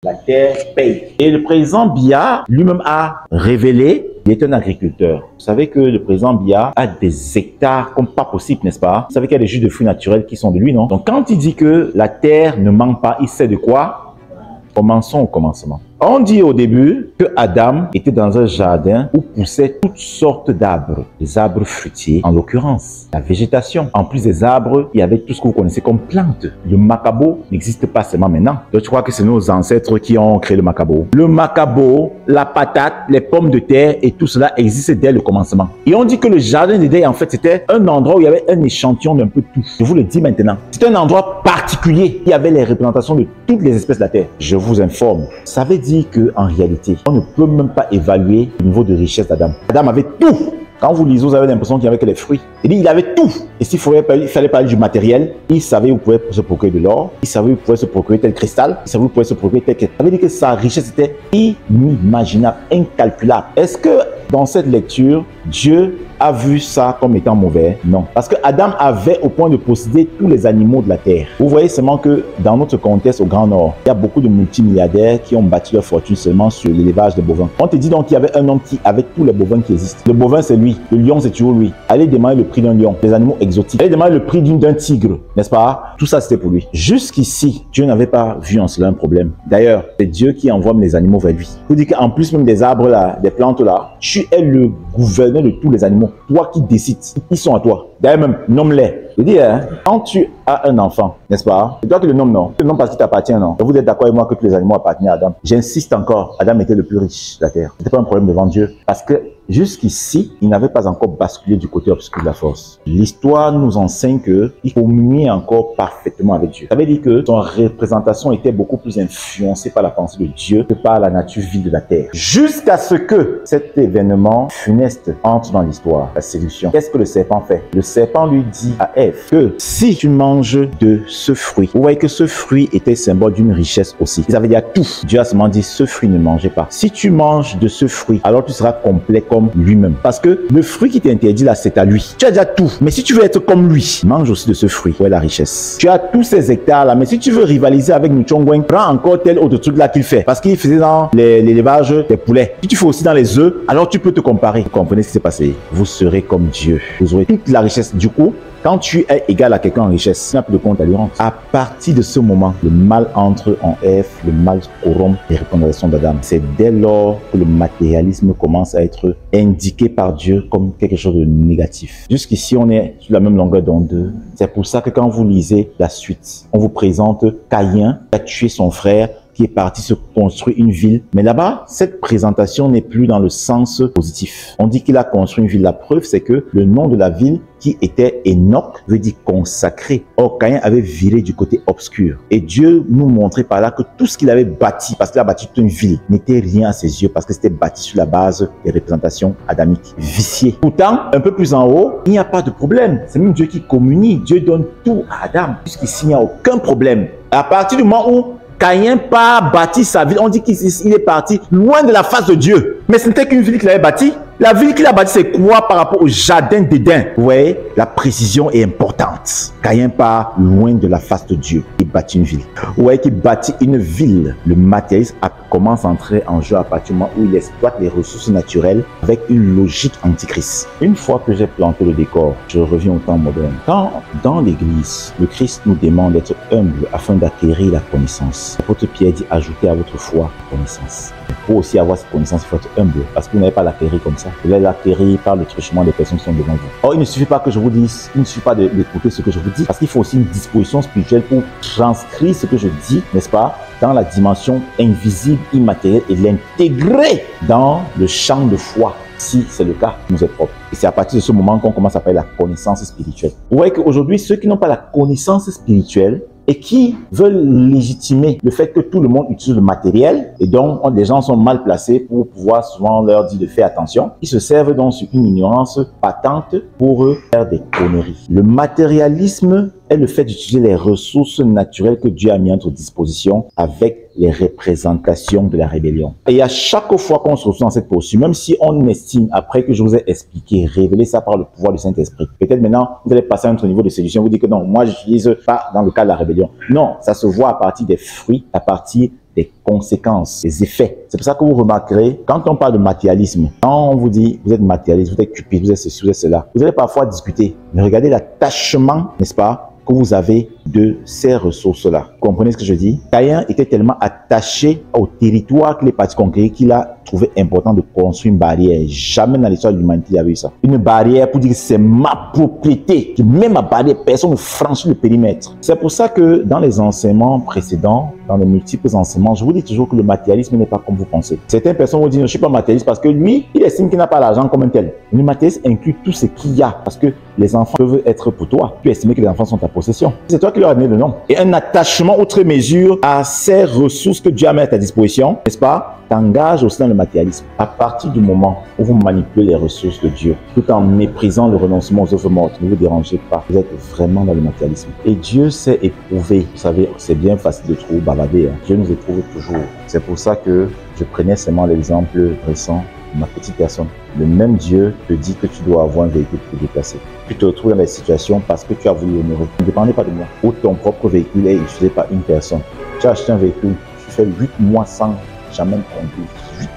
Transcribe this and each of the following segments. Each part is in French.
la terre paye. Et le président Biya lui-même a révélé, il est un agriculteur. Vous savez que le président Biya a des hectares comme pas possible, n'est-ce pas? Vous savez qu'il y a des jus de fruits naturels qui sont de lui, non? Donc quand il dit que la terre ne manque pas, il sait de quoi? Commençons au commencement. On dit au début que Adam était dans un jardin où poussaient toutes sortes d'arbres. Des arbres fruitiers, en l'occurrence, la végétation. En plus des arbres, il y avait tout ce que vous connaissez comme plantes. Le macabo n'existe pas seulement maintenant. Donc je crois que c'est nos ancêtres qui ont créé le macabo. Le macabo, la patate, les pommes de terre et tout cela existe dès le commencement. Et on dit que le jardin d'Éden, en fait, c'était un endroit où il y avait un échantillon d'un peu tout. Je vous le dis maintenant. C'est un endroit particulier. Il y avait les représentations de toutes les espèces de la terre. Je vous informe. Ça veut dire qu'en réalité, on ne peut même pas évaluer le niveau de richesse d'Adam. Adam avait tout. Quand vous lisez, vous avez l'impression qu'il n'y avait que les fruits. Il avait tout. Et s'il fallait parler du matériel, il savait où il pouvait se procurer de l'or, il savait où il pouvait se procurer tel cristal, il savait où il pouvait se procurer tel cristal. Ça veut dire que sa richesse était inimaginable, incalculable. Est-ce que dans cette lecture, Dieu a vu ça comme étant mauvais? Non. Parce que Adam avait au point de posséder tous les animaux de la terre. Vous voyez seulement que dans notre contexte au Grand Nord, il y a beaucoup de multimilliardaires qui ont bâti leur fortune seulement sur l'élevage des bovins. On te dit donc qu'il y avait un homme qui avait tous les bovins qui existent. Le bovin, c'est lui. Le lion, c'est toujours lui. Allez demander le prix d'un lion, des animaux exotiques. Allez demander le prix d'un tigre, n'est-ce pas? Tout ça, c'était pour lui. Jusqu'ici, Dieu n'avait pas vu en cela un problème. D'ailleurs, c'est Dieu qui envoie les animaux vers lui. Vous dites qu'en plus même des arbres là, des plantes là, tu es le gouverneur de tous les animaux. Toi qui décides, ils sont à toi. D'ailleurs même, nomme-les. Je dis, quand tu as un enfant, n'est-ce pas? C'est toi qui le nommes, non? Tu le nommes parce qu'il t'appartient, non? Et vous êtes d'accord avec moi que tous les animaux appartenaient à Adam. J'insiste encore, Adam était le plus riche de la terre. Ce n'était pas un problème devant Dieu. Parce que jusqu'ici, il n'avait pas encore basculé du côté obscur de la force. L'histoire nous enseigne qu'il communiait encore parfaitement avec Dieu. Ça veut dire que son représentation était beaucoup plus influencée par la pensée de Dieu que par la nature vile de la terre. Jusqu'à ce que cet événement funeste entre dans l'histoire, la séduction. Qu'est-ce que le serpent fait? Le serpent lui dit à Ève que si tu manges de ce fruit, vous voyez que ce fruit était symbole d'une richesse aussi. Ils avaient dit à tout. Dieu a seulement dit ce fruit ne mangez pas. Si tu manges de ce fruit, alors tu seras complet comme lui-même. Parce que le fruit qui t'interdit là, c'est à lui. Tu as déjà tout. Mais si tu veux être comme lui, mange aussi de ce fruit. Où est la richesse? Tu as tous ces hectares là, mais si tu veux rivaliser avec Nuchongwen, prends encore tel autre truc là qu'il fait. Parce qu'il faisait dans l'élevage des poulets. Si tu fais aussi dans les œufs, alors tu peux te comparer. Vous comprenez ce qui s'est passé? Vous serez comme Dieu. Vous aurez toute la richesse. Du coup, quand tu es égal à quelqu'un en richesse, tu n'as plus de compte à lui rendre. À partir de ce moment, le mal entre en Ève, le mal corrompt les recommandations d'Adam. C'est dès lors que le matérialisme commence à être indiqué par Dieu comme quelque chose de négatif. Jusqu'ici, on est sur la même longueur d'onde. C'est pour ça que quand vous lisez la suite, on vous présente Caïn qui a tué son frère, qui est parti se construire une ville. Mais là-bas, cette présentation n'est plus dans le sens positif. On dit qu'il a construit une ville. La preuve, c'est que le nom de la ville qui était Enoch veut dire consacré. Or, Caïn avait viré du côté obscur. Et Dieu nous montrait par là que tout ce qu'il avait bâti, parce qu'il a bâti toute une ville, n'était rien à ses yeux parce que c'était bâti sur la base des représentations adamiques viciées. Pourtant, un peu plus en haut, il n'y a pas de problème. C'est même Dieu qui communie. Dieu donne tout à Adam. Jusqu'ici, il n'y a aucun problème. À partir du moment où Caïn pas bâti sa ville, on dit qu'il est parti loin de la face de Dieu. Mais ce n'était qu'une ville qu'il avait bâtie. La ville qu'il a bâtie, c'est quoi par rapport au jardin d'Éden? Vous voyez, la précision est importante. Caïn part loin de la face de Dieu. Il bâtit une ville. Vous voyez qu'il bâtit une ville. Le matérialisme commence à entrer en jeu à partir du moment où il exploite les ressources naturelles avec une logique antichrist. Une fois que j'ai planté le décor, je reviens au temps moderne. Quand dans l'église, le Christ nous demande d'être humble afin d'acquérir la connaissance. L'apôtre Pierre dit ajoutez à votre foi la connaissance. Pour aussi avoir cette connaissance, il faut être humble parce que vous n'avez pas l'acquérir comme ça. Vous allez l'acquérir par le truchement des personnes qui sont devant vous. Or, il ne suffit pas que je vous dise, il ne suffit pas d'écouter ce que je vous dis parce qu'il faut aussi une disposition spirituelle pour transcrire ce que je dis, n'est-ce pas, dans la dimension invisible, immatérielle et l'intégrer dans le champ de foi. Si c'est le cas, nous est propre. Et c'est à partir de ce moment qu'on commence à parler de la connaissance spirituelle. Vous voyez qu'aujourd'hui, ceux qui n'ont pas la connaissance spirituelle et qui veulent légitimer le fait que tout le monde utilise le matériel et donc les gens sont mal placés pour pouvoir souvent leur dire de faire attention, ils se servent donc sur une ignorance patente pour faire des conneries. Le matérialisme est le fait d'utiliser les ressources naturelles que Dieu a mis à notre disposition avec les représentations de la rébellion. Et à chaque fois qu'on se retrouve dans cette posture, même si on estime, après que je vous ai expliqué, révélé ça par le pouvoir du Saint-Esprit, peut-être maintenant vous allez passer à un autre niveau de séduction, vous dites que non, moi je n'utilise pas dans le cas de la rébellion. Non, ça se voit à partir des fruits, à partir des conséquences, des effets. C'est pour ça que vous remarquerez, quand on parle de matérialisme, quand on vous dit, vous êtes matérialiste, vous êtes cupide, vous êtes ceci, vous êtes cela, vous allez parfois discuter. Mais regardez l'attachement, n'est-ce pas, que vous avez de ces ressources-là. Vous comprenez ce que je dis? Caïn était tellement attaché au territoire qu'il est parti conquérir qu'il a trouvé important de construire une barrière. Jamais dans l'histoire de l'humanité, il y avait eu ça. Une barrière pour dire que c'est ma propriété, que même ma barrière, personne ne franchit le périmètre. C'est pour ça que dans les enseignements précédents, dans les multiples enseignements, je vous dis toujours que le matérialisme n'est pas comme vous pensez. Certaines personnes vont dire, je ne suis pas matérialiste parce que lui, il estime qu'il n'a pas l'argent comme un tel. Le matérialisme inclut tout ce qu'il y a parce que les enfants peuvent être pour toi. Tu estimes que les enfants sont ta possession. C'est toi qui leur as donné le nom. Et un attachement outre mesure à ces ressources que Dieu a mis à ta disposition, n'est-ce pas, t'engage aussi dans le matérialisme. À partir du moment où vous manipulez les ressources de Dieu, tout en méprisant le renoncement aux œuvres mortes, ne vous dérangez pas. Vous êtes vraiment dans le matérialisme. Et Dieu s'est éprouvé. Vous savez, c'est bien facile de trouver balader. Dieu nous éprouve toujours. C'est pour ça que je prenais seulement l'exemple récent de ma petite personne. Le même Dieu te dit que tu dois avoir un véhicule pour te déplacer. Tu te retrouves dans des situations parce que tu as voulu honorer. Ne dépendez pas de moi. Ou ton propre véhicule est utilisé par une personne. Tu as acheté un véhicule, tu fais 8 mois sans jamais conduire.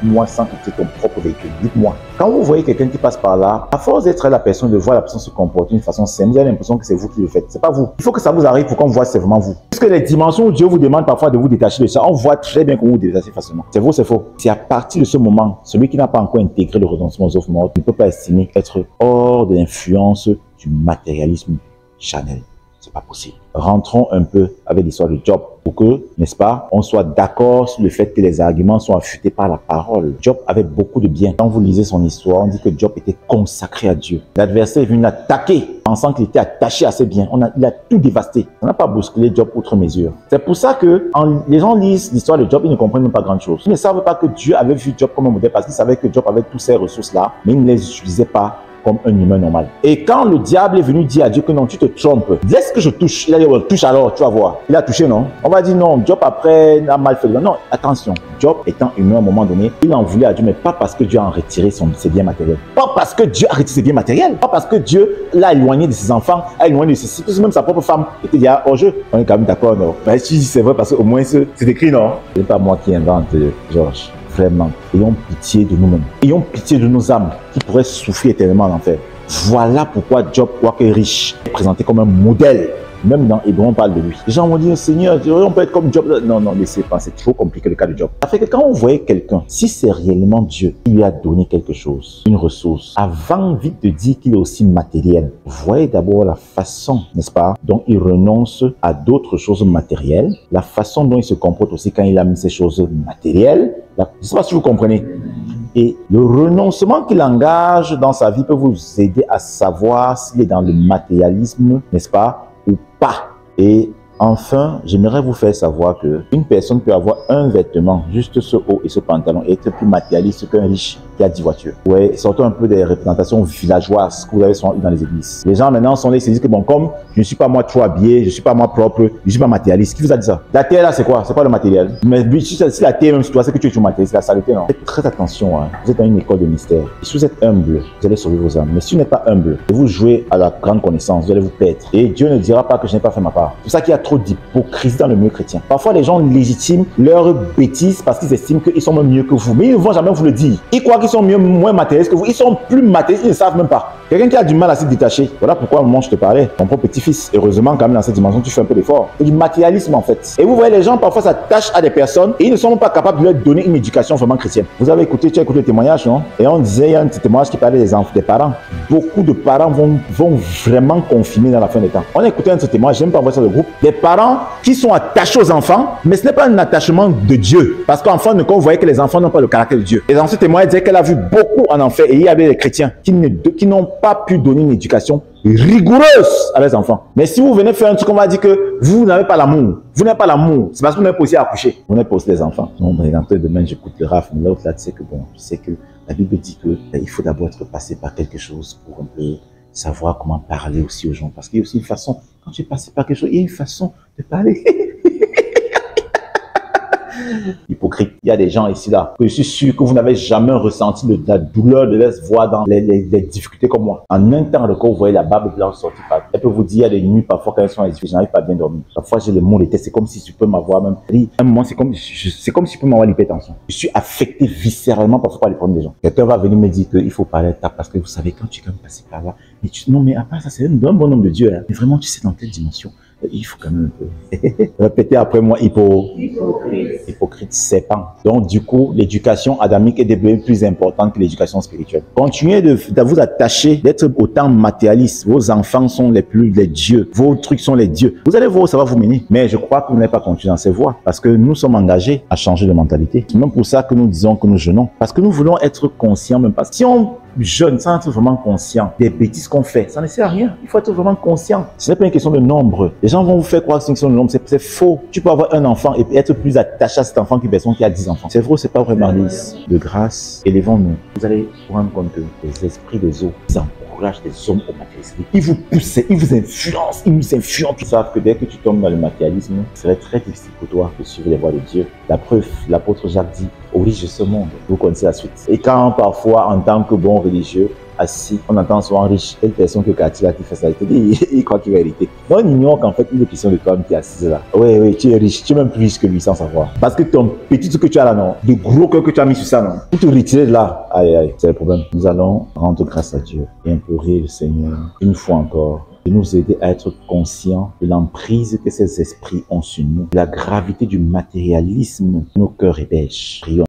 8 mois sans quitter ton propre véhicule. 8 mois. Quand vous voyez quelqu'un qui passe par là, à force d'être la personne, de voir la personne se comporter d'une façon saine, vous avez l'impression que c'est vous qui le faites. C'est pas vous. Il faut que ça vous arrive pour qu'on voit c'est vraiment vous. Parce que les dimensions où Dieu vous demande parfois de vous détacher de ça, on voit très bien que vous vous détachez facilement. C'est vous, c'est faux. C'est à partir de ce moment, celui qui n'a pas encore intégré le renoncement aux œuvres mortes ne peut pas estimer être hors de l'influence du matérialisme charnel. C'est pas possible. Rentrons un peu avec l'histoire de Job pour que, n'est-ce pas, on soit d'accord sur le fait que les arguments sont affûtés par la parole. Job avait beaucoup de bien. Quand vous lisez son histoire, on dit que Job était consacré à Dieu. L'adversaire est venu l'attaquer, pensant qu'il était attaché à ses biens. Il a tout dévasté. On n'a pas bousculé Job outre mesure. C'est pour ça que les gens lisent l'histoire de Job, ils ne comprennent même pas grand chose. Ils ne savent pas que Dieu avait vu Job comme un modèle parce qu'il savait que Job avait toutes ces ressources-là, mais il ne les utilisait pas comme un humain normal. Et quand le diable est venu dire à Dieu que non, tu te trompes, laisse que je touche. Il a dit, well, touche alors, tu vas voir. Il a touché, non? On va dire non, Job après a mal fait. Non, attention. Job étant humain à un moment donné, il en voulait à Dieu, mais pas parce que Dieu a retiré ses biens matériels. Pas parce que Dieu a retiré ses biens matériels. Pas parce que Dieu l'a éloigné de ses enfants, a éloigné de ses cycles. Même sa propre femme était déjà hors jeu. On est quand même d'accord, non? Mais si c'est vrai parce qu'au moins c'est écrit, non? Ce n'est pas moi qui invente, Georges. Vraiment, ayons pitié de nous-mêmes. Ayons pitié de nos âmes qui pourraient souffrir éternellement en enfer. Voilà pourquoi Job, quoique riche, est présenté comme un modèle. Même dans Hébreu, on parle de lui. Les gens vont dire, Seigneur, on peut être comme Job. Non, non, laissez pas, c'est trop compliqué le cas de Job. Ça fait que quand on voyait quelqu'un, si c'est réellement Dieu qui lui a donné quelque chose, une ressource, avant vite de dire qu'il est aussi matériel, voyez d'abord la façon, n'est-ce pas, dont il renonce à d'autres choses matérielles, la façon dont il se comporte aussi quand il a mis ces choses matérielles. Je ne sais pas si vous comprenez. Et le renoncement qu'il engage dans sa vie peut vous aider à savoir s'il est dans le matérialisme, n'est-ce pas, ou pas. Et enfin, j'aimerais vous faire savoir qu'une personne peut avoir un vêtement, juste ce haut et ce pantalon, et être plus matérialiste qu'un riche qui a 10 voitures. Ouais, sortons un peu des représentations villageoises que vous avez souvent eues dans les églises. Les gens maintenant sont là, ils se disent que bon, comme je ne suis pas moi trop habillé, je ne suis pas moi propre, je ne suis pas matérialiste. Qui vous a dit ça? La terre là, c'est quoi? C'est pas le matériel. Mais si la terre même sur toi, c'est que tu es toujours matérialiste, c'est la saleté, non? Faites très attention, hein. Vous êtes dans une école de mystère. Et si vous êtes humble, vous allez sauver vos âmes. Mais si vous n'êtes pas humble et vous jouez à la grande connaissance, vous allez vous perdre. Et Dieu ne dira pas que je n'ai pas fait ma part. C'est pour ça qu'il y a trop d'hypocrisie dans le milieu chrétien. Parfois, les gens légitiment leurs bêtises parce qu'ils estiment qu'ils sont même mieux que vous. Mais ils ne vont jamais vous le dire. Ils croient qu'ils sont moins matérialistes que vous. Ils sont plus matérialistes, ils ne savent même pas. Quelqu'un qui a du mal à se détacher. Voilà pourquoi, au moment où je te parlais, ton propre petit-fils, heureusement, quand même, dans cette dimension, tu fais un peu d'effort. C'est du matérialisme, en fait. Et vous voyez, les gens, parfois, s'attachent à des personnes et ils ne sont même pas capables de leur donner une éducation vraiment chrétienne. Vous avez écouté, tu as écouté le témoignage, non? Et on disait, il y a un petit témoignage qui parlait des enfants, des parents. Beaucoup de parents vont vraiment confiner dans la fin des temps. On a écouté un de ces témoignages, j'aime pas envoyer ça le groupe. Des parents qui sont attachés aux enfants, mais ce n'est pas un attachement de Dieu. Parce qu'enfant, quand vous voyez que les enfants n'ont pas le caractère de Dieu. Et dans ce témoignage, il disait qu'elle a vu beaucoup en enfer. Et il y avait des chrétiens qui n'ont pas pu donner une éducation rigoureuse à leurs enfants. Mais si vous venez faire un truc, on va dire que vous n'avez pas l'amour. Vous n'avez pas l'amour. C'est parce que vous n'avez pas aussi à accoucher. Vous n'avez pas aussi les enfants. Non, mais demain, j'écoute le raf. Mais l'autre là, tu sais que bon, tu sais que la Bible dit que il faut d'abord être passé par quelque chose pour un peu savoir comment parler aussi aux gens. Parce qu'il y a aussi une façon, quand tu es passé par quelque chose, il y a une façon de parler. hypocrites. Il y a des gens ici là, que je suis sûr que vous n'avez jamais ressenti la douleur de leur voix dans les difficultés comme moi. En un temps record, vous voyez la barbe blanche sortir. Elle peut vous dire, il y a des nuits parfois quand elles sont les difficultés, je n'arrive pas à bien dormir. Parfois j'ai les maux de tête, c'est comme si tu peux m'avoir même. À un moment, c'est comme si tu peux m'avoir l'hypertension. Je suis affecté viscéralement parfois par les problèmes des gens. Quelqu'un va venir me dire qu'il faut parler à ta parce que vous savez, quand tu es quand même passé par là, non mais à part ça, c'est un bon homme de Dieu. Hein. Mais vraiment, tu sais dans quelle dimension. Il faut quand même un peu répéter après moi, hypocrite serpent. Donc du coup, l'éducation adamique est devenue plus importante que l'éducation spirituelle. Continuez de vous attacher, d'être autant matérialiste. Vos enfants sont les dieux. Vos trucs sont les dieux. Vous allez voir, ça va vous mener. Mais je crois que vous n'allez pas continuer dans ces voies. Parce que nous sommes engagés à changer de mentalité. C'est même pour ça que nous disons que nous jeûnons. Parce que nous voulons être conscients même pas. Si on jeûne sans être vraiment conscient des bêtises qu'on fait, ça ne sert à rien. Il faut être vraiment conscient. Ce n'est pas une question de nombre. Les gens vont vous faire croire que c'est une question de nombre. C'est faux. Tu peux avoir un enfant et être plus attaché à cet enfant qu'une personne qui a 10 enfants. C'est vrai, c'est pas vraiment lisse. De grâce, élevons-nous. Vous allez vous rendre compte que les esprits des eaux encouragent les hommes au matérialisme. Ils vous poussent, ils vous influencent, ils nous influencent. Ils savent que dès que tu tombes dans le matérialisme, ce serait très difficile pour toi de suivre les voies de Dieu. La preuve, l'apôtre Jacques dit, aux riches de ce monde. Vous connaissez la suite. Et quand parfois, en tant que bon religieux, assis, on entend souvent riche, une personne que Cathy qui fait ça, il te dit, il croit qu'il va hériter. Donc on ignore qu'en fait, il est question de toi qui est assise là. Oui, tu es riche, tu es même plus riche que lui sans savoir. Parce que ton petit truc que tu as là, non, le gros cœur que tu as mis sur ça, non, pour te retirer de là, aïe, c'est le problème. Nous allons rendre grâce à Dieu et implorer le Seigneur, une fois encore, de nous aider à être conscients de l'emprise que ces esprits ont sur nous, de la gravité du matérialisme, nos cœurs hébergent. Prions.